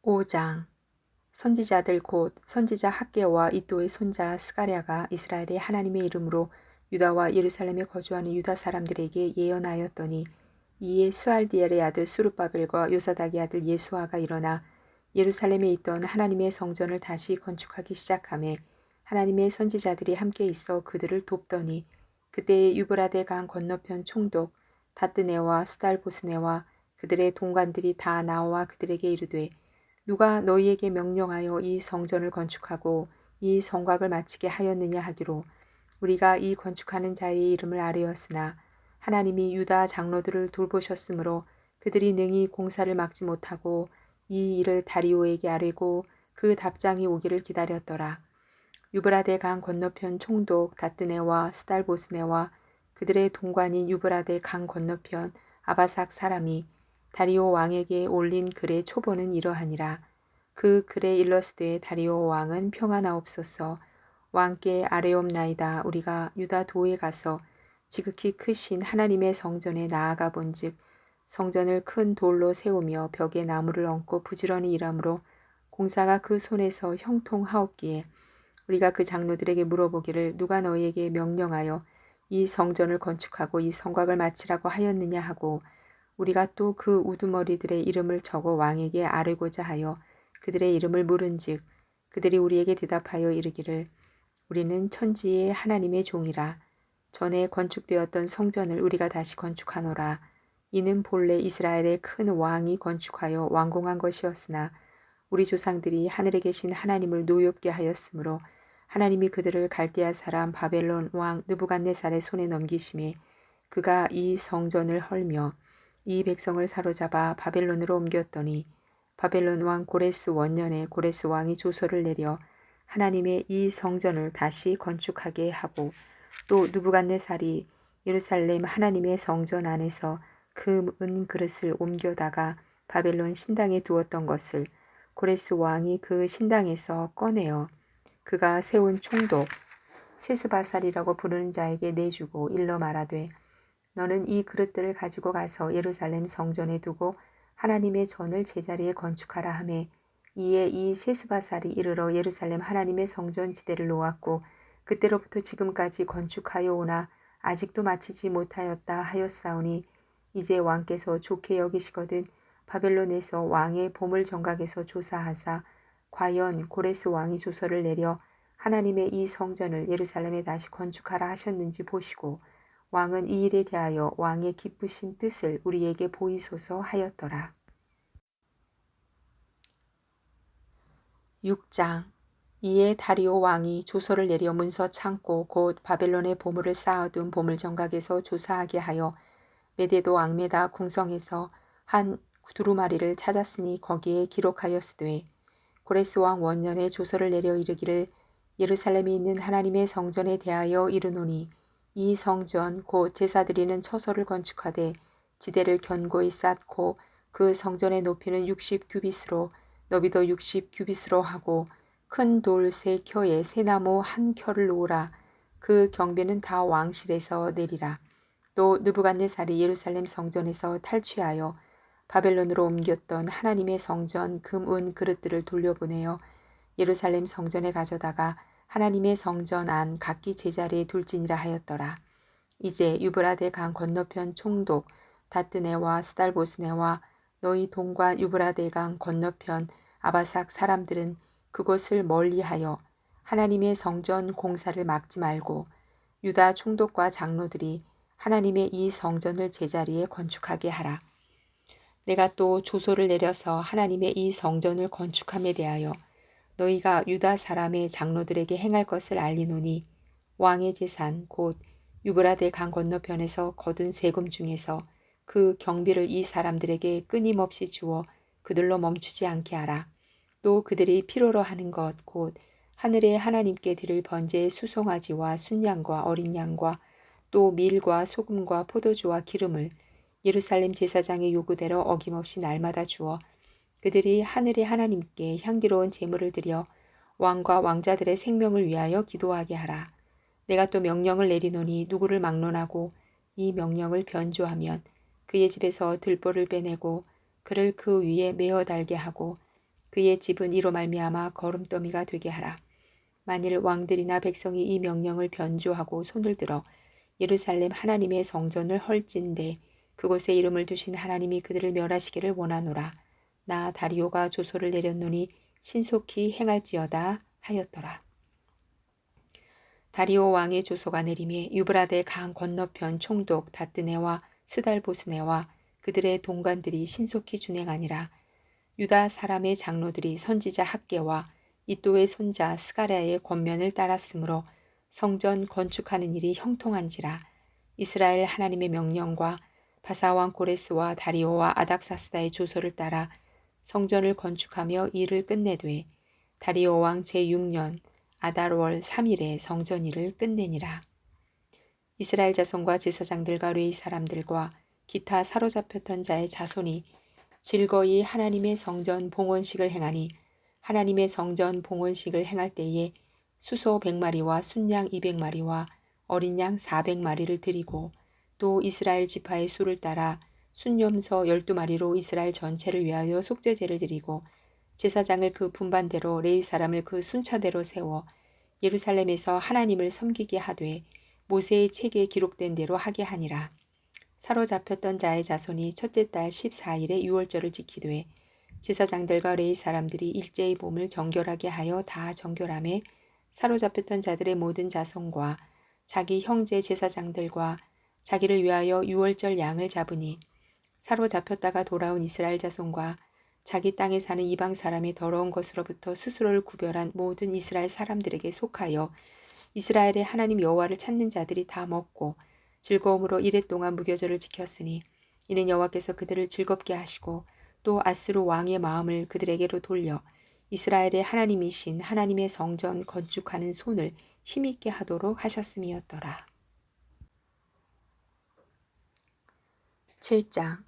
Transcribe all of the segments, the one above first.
5장 선지자들 곧 선지자 학개와 이도의 손자 스가랴가 이스라엘의 하나님의 이름으로 유다와 예루살렘에 거주하는 유다 사람들에게 예언하였더니 이에 스알디엘의 아들 수룹바벨과 요사닥의 아들 예수아가 일어나 예루살렘에 있던 하나님의 성전을 다시 건축하기 시작하매 하나님의 선지자들이 함께 있어 그들을 돕더니 그때에 유브라데 강 건너편 총독 다뜨네와 스달보스네와 그들의 동관들이 다 나와 그들에게 이르되 누가 너희에게 명령하여 이 성전을 건축하고 이 성곽을 마치게 하였느냐 하기로 우리가 이 건축하는 자의 이름을 아뢰었으나 하나님이 유다 장로들을 돌보셨으므로 그들이 능히 공사를 막지 못하고 이 일을 다리오에게 아뢰고 그 답장이 오기를 기다렸더라. 유브라데 강 건너편 총독 다뜨네와 스달보스네와 그들의 동관인 유브라데 강 건너편 아바삭 사람이 다리오 왕에게 올린 글의 초본은 이러하니라. 그 글에 일러스되 다리오 왕은 평안하옵소서. 왕께 아뢰옵나이다. 우리가 유다 도에 가서 지극히 크신 하나님의 성전에 나아가 본즉 성전을 큰 돌로 세우며 벽에 나무를 얹고 부지런히 일하므로 공사가 그 손에서 형통하옵기에 우리가 그 장로들에게 물어보기를 누가 너희에게 명령하여 이 성전을 건축하고 이 성곽을 마치라고 하였느냐 하고 우리가 또 그 우두머리들의 이름을 적어 왕에게 아뢰고자 하여 그들의 이름을 물은즉 그들이 우리에게 대답하여 이르기를 우리는 천지의 하나님의 종이라. 전에 건축되었던 성전을 우리가 다시 건축하노라. 이는 본래 이스라엘의 큰 왕이 건축하여 완공한 것이었으나 우리 조상들이 하늘에 계신 하나님을 노엽게 하였으므로 하나님이 그들을 갈대아 사람 바벨론 왕 느부갓네살의 손에 넘기심에 그가 이 성전을 헐며 이 백성을 사로잡아 바벨론으로 옮겼더니 바벨론 왕 고레스 원년에 고레스 왕이 조서를 내려 하나님의 이 성전을 다시 건축하게 하고 또 느부갓네살이 예루살렘 하나님의 성전 안에서 금, 은 그릇을 옮겨다가 바벨론 신당에 두었던 것을 고레스 왕이 그 신당에서 꺼내어 그가 세운 총독 세스바살이라고 부르는 자에게 내주고 일러 말하되 너는 이 그릇들을 가지고 가서 예루살렘 성전에 두고 하나님의 전을 제자리에 건축하라 하매 이에 이 세스바살이 이르러 예루살렘 하나님의 성전 지대를 놓았고 그때로부터 지금까지 건축하여 오나 아직도 마치지 못하였다 하였사오니 이제 왕께서 좋게 여기시거든 바벨론에서 왕의 보물 정각에서 조사하사 과연 고레스 왕이 조서를 내려 하나님의 이 성전을 예루살렘에 다시 건축하라 하셨는지 보시고 왕은 이 일에 대하여 왕의 기쁘신 뜻을 우리에게 보이소서 하였더라. 6장 이에 다리오 왕이 조서를 내려 문서 창고 곧 바벨론의 보물을 쌓아둔 보물 정각에서 조사하게 하여 메데도 앙메다 궁성에서 한 두루마리를 찾았으니 거기에 기록하였으되 고레스 왕 원년에 조서를 내려 이르기를 예루살렘에 있는 하나님의 성전에 대하여 이르노니 이 성전 곧 제사 드리는 처소를 건축하되 지대를 견고히 쌓고 그 성전의 높이는 60규빗으로 너비도 60규빗으로 하고 큰 돌 3켜에 새나무 1켜를 놓으라. 그 경비는 다 왕실에서 내리라. 또 느부갓네살이 예루살렘 성전에서 탈취하여 바벨론으로 옮겼던 하나님의 성전 금, 은 그릇들을 돌려보내어 예루살렘 성전에 가져다가 하나님의 성전 안 각기 제자리에 둘지니라 하였더라. 이제 유브라데 강 건너편 총독 다뜨네와 스달보스네와 너희 동관 유브라데 강 건너편 아바삭 사람들은 그곳을 멀리하여 하나님의 성전 공사를 막지 말고 유다 총독과 장로들이 하나님의 이 성전을 제자리에 건축하게 하라. 내가 또 조소를 내려서 하나님의 이 성전을 건축함에 대하여 너희가 유다 사람의 장로들에게 행할 것을 알리노니 왕의 재산 곧 유브라데 강 건너편에서 거둔 세금 중에서 그 경비를 이 사람들에게 끊임없이 주어 그들로 멈추지 않게 하라. 또 그들이 필요로 하는 것 곧 하늘의 하나님께 드릴 번제의 수송아지와 순양과 어린 양과 또 밀과 소금과 포도주와 기름을 예루살렘 제사장의 요구대로 어김없이 날마다 주어 그들이 하늘의 하나님께 향기로운 제물을 드려 왕과 왕자들의 생명을 위하여 기도하게 하라. 내가 또 명령을 내리노니 누구를 막론하고 이 명령을 변조하면 그의 집에서 들보를 빼내고 그를 그 위에 메어 달게 하고 그의 집은 이로 말미암아 거름더미가 되게 하라. 만일 왕들이나 백성이 이 명령을 변조하고 손을 들어 예루살렘 하나님의 성전을 헐진대 그곳에 이름을 두신 하나님이 그들을 멸하시기를 원하노라. 나 다리오가 조소를 내렸노니 신속히 행할지어다 하였더라. 다리오 왕의 조소가 내림에 유브라데 강 건너편 총독 다뜨네와 스달보스네와 그들의 동관들이 신속히 준행하니라. 유다 사람의 장로들이 선지자 학계와 이또의 손자 스가랴의 권면을 따랐으므로 성전 건축하는 일이 형통한지라. 이스라엘 하나님의 명령과 바사왕 고레스와 다리오와 아닥사스다의 조서를 따라 성전을 건축하며 일을 끝내되 다리오 왕 제6년 아달월 3일에 성전 일을 끝내니라. 이스라엘 자손과 제사장들과 레위 사람들과 기타 사로잡혔던 자의 자손이 즐거이 하나님의 성전 봉헌식을 행하니 하나님의 성전 봉헌식을 행할 때에 수소 100마리와 순양 200마리와 어린 양 400마리를 드리고 또 이스라엘 지파의 수를 따라 순염소 12마리로 이스라엘 전체를 위하여 속죄제를 드리고 제사장을 그 분반대로 레위 사람을 그 순차대로 세워 예루살렘에서 하나님을 섬기게 하되 모세의 책에 기록된 대로 하게 하니라. 사로잡혔던 자의 자손이 첫째 달 14일에 유월절을 지키되 제사장들과 레위 사람들이 일제의 봄을 정결하게 하여 다 정결함에 사로잡혔던 자들의 모든 자손과 자기 형제 제사장들과 자기를 위하여 유월절 양을 잡으니 사로잡혔다가 돌아온 이스라엘 자손과 자기 땅에 사는 이방 사람의 더러운 것으로부터 스스로를 구별한 모든 이스라엘 사람들에게 속하여 이스라엘의 하나님 여호와를 찾는 자들이 다 먹고 즐거움으로 이랫동안 무교절을 지켰으니 이는 여호와께서 그들을 즐겁게 하시고 또 아스루 왕의 마음을 그들에게로 돌려 이스라엘의 하나님이신 하나님의 성전 건축하는 손을 힘있게 하도록 하셨음이었더라. 7장.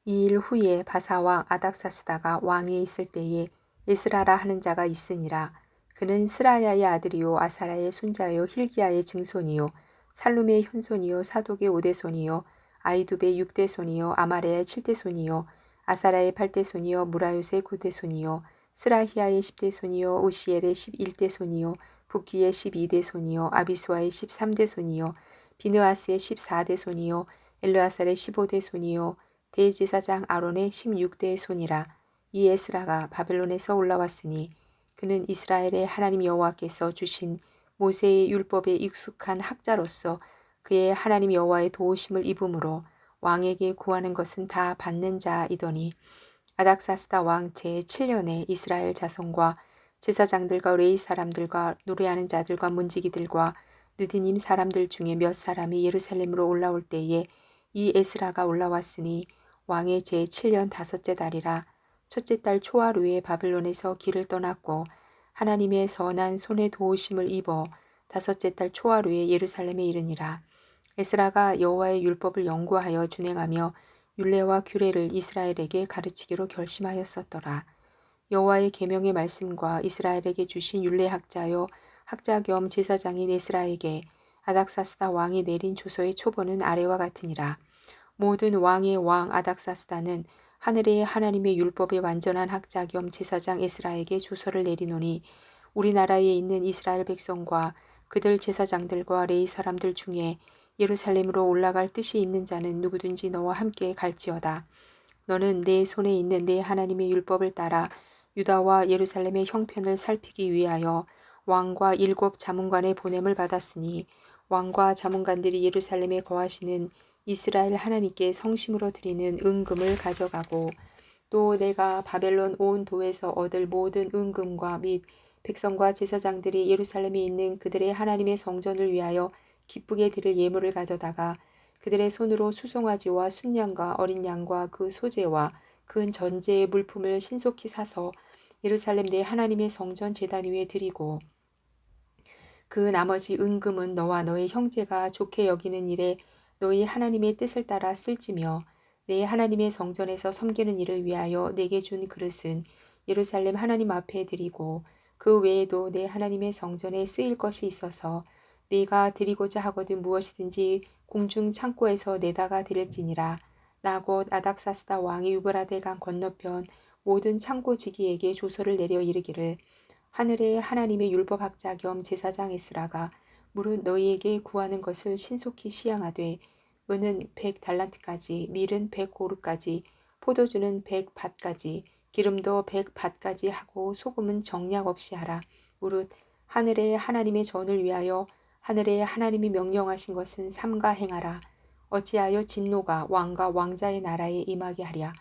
이 일 후에 바사왕 아닥사스다가 왕위에 있을 때에 에스라라 하는 자가 있으니라. 그는 스라야의 아들이요 아사라의 손자요 힐기야의 증손이요 살룸의 현손이요 사독의 5대손이요 아이두의 6대손이요 아마레의 7대손이요 아사라의 8대손이요 무라요스의 9대손이요 스라히야의 10대손이요 오시엘의 11대손이요 부키의 12대손이요 아비수아의 13대손이요 비느아스의 14대손이요 엘르아살의 15대손이요 대제사장 아론의 16대손이라. 이 에스라가 바벨론에서 올라왔으니 그는 이스라엘의 하나님 여호와께서 주신 모세의 율법에 익숙한 학자로서 그의 하나님 여호와의 도우심을 입음으로 왕에게 구하는 것은 다 받는 자이더니 아닥사스다 왕 제7년에 이스라엘 자손과 제사장들과 레위 사람들과 노래하는 자들과 문지기들과 느디님 사람들 중에 몇 사람이 예루살렘으로 올라올 때에 이 에스라가 올라왔으니 왕의 제7년 다섯째 달이라. 첫째 달 초하루에 바벨론에서 길을 떠났고 하나님의 선한 손에 도우심을 입어 다섯째 달 초하루에 예루살렘에 이르니라. 에스라가 여호와의 율법을 연구하여 준행하며 율례와 규례를 이스라엘에게 가르치기로 결심하였었더라. 여호와의 계명의 말씀과 이스라엘에게 주신 율례학자요 학자 겸 제사장인 에스라에게 아닥사스다 왕이 내린 조서의 초본은 아래와 같으니라. 모든 왕의 왕 아닥사스다는 하늘의 하나님의 율법의 완전한 학자 겸 제사장 에스라에게 조서를 내리노니 우리나라에 있는 이스라엘 백성과 그들 제사장들과 레위 사람들 중에 예루살렘으로 올라갈 뜻이 있는 자는 누구든지 너와 함께 갈지어다. 너는 내 손에 있는 내 하나님의 율법을 따라 유다와 예루살렘의 형편을 살피기 위하여 왕과 7 자문관의 보냄을 받았으니 왕과 자문관들이 예루살렘에 거하시는 이스라엘 하나님께 성심으로 드리는 은금을 가져가고 또 내가 바벨론 온 도에서 얻을 모든 은금과 및 백성과 제사장들이 예루살렘에 있는 그들의 하나님의 성전을 위하여 기쁘게 드릴 예물을 가져다가 그들의 손으로 수송아지와 순양과 어린 양과 그 소재와 그 전제의 물품을 신속히 사서 예루살렘 내 하나님의 성전 제단 위에 드리고 그 나머지 은금은 너와 너의 형제가 좋게 여기는 일에 너희 하나님의 뜻을 따라 쓸지며 내 하나님의 성전에서 섬기는 일을 위하여 내게 준 그릇은 예루살렘 하나님 앞에 드리고 그 외에도 내 하나님의 성전에 쓰일 것이 있어서 네가 드리고자 하거든 무엇이든지 궁중 창고에서 내다가 드릴지니라. 나 곧 아닥사스다 왕이 유브라데 강 건너편 모든 창고지기에게 조서를 내려 이르기를 하늘의 하나님의 율법학자 겸 제사장 에스라가 무릇 너희에게 구하는 것을 신속히 시향하되 은은 100달란트까지 밀은 100고루까지 포도주는 100밭까지 기름도 100밭까지 하고 소금은 정량 없이 하라. 무릇 하늘의 하나님의 전을 위하여 하늘의 하나님이 명령하신 것은 삼가 행하라. 어찌하여 진노가 왕과 왕자의 나라에 임하게 하랴.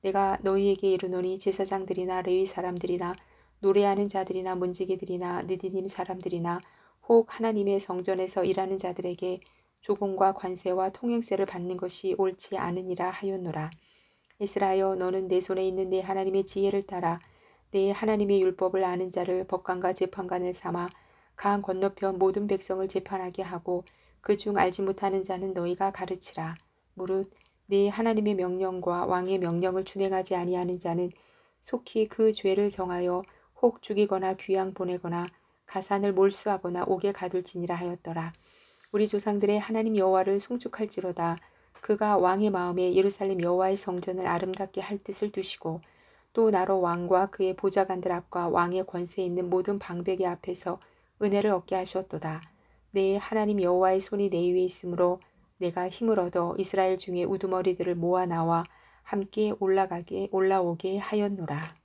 내가 너희에게 이르노니 제사장들이나 레위 사람들이나 노래하는 자들이나 문지기들이나 느디님 사람들이나 혹 하나님의 성전에서 일하는 자들에게 조공과 관세와 통행세를 받는 것이 옳지 않으니라 하였노라. 에스라여 너는 내 손에 있는 내 하나님의 지혜를 따라 내 하나님의 율법을 아는 자를 법관과 재판관을 삼아 강 건너편 모든 백성을 재판하게 하고 그 중 알지 못하는 자는 너희가 가르치라. 무릇 네 하나님의 명령과 왕의 명령을 준행하지 아니하는 자는 속히 그 죄를 정하여 혹 죽이거나 귀양 보내거나 가산을 몰수하거나 옥에 가둘지니라 하였더라. 우리 조상들의 하나님 여호와를 송축할지로다. 그가 왕의 마음에 예루살렘 여호와의 성전을 아름답게 할 뜻을 두시고 또 나로 왕과 그의 보좌관들 앞과 왕의 권세 있는 모든 방백의 앞에서 은혜를 얻게 하셨도다. 내 하나님 여호와의 손이 내 위에 있으므로 내가 힘을 얻어 이스라엘 중에 우두머리들을 모아 나와 함께 올라오게 하였노라.